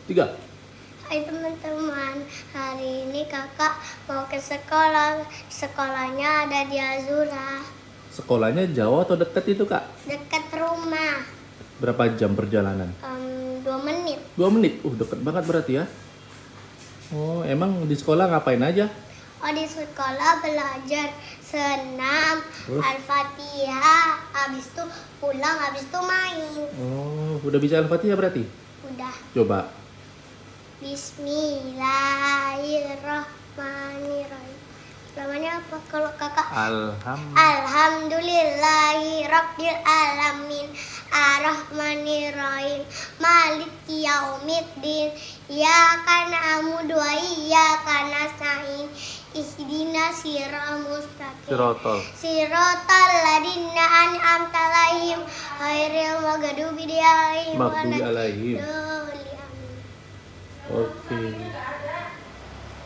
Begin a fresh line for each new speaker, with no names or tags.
3.
Hai teman-teman, hari ini kakak mau ke sekolah. Sekolahnya ada di Azura,
Sekolahnya jauh atau dekat itu, Kak?
dekat rumah.
Berapa jam perjalanan?
2 menit.
2 menit. Dekat banget berarti ya. Oh, emang di sekolah ngapain aja?
Oh, di sekolah belajar senam,
Terus?
Al-Fatihah, habis itu pulang, habis itu main.
Oh, udah bisa Al-Fatihah berarti?
Udah.
Coba.
Bismillahirrahmanirrahim. Namanya apa kalau kakak? Alhamdulillahirabbil alamin, arrahmanirrahim, maliki yaumiddin, iyyaka na'budu wa iyyaka nasta'in, ihdinas siratal mustaqim, siratal ladzina an'amta 'alaihim ghairil maghdubi 'alaihim
Maghdubi 'alaihim.
waladdallin.
Oke.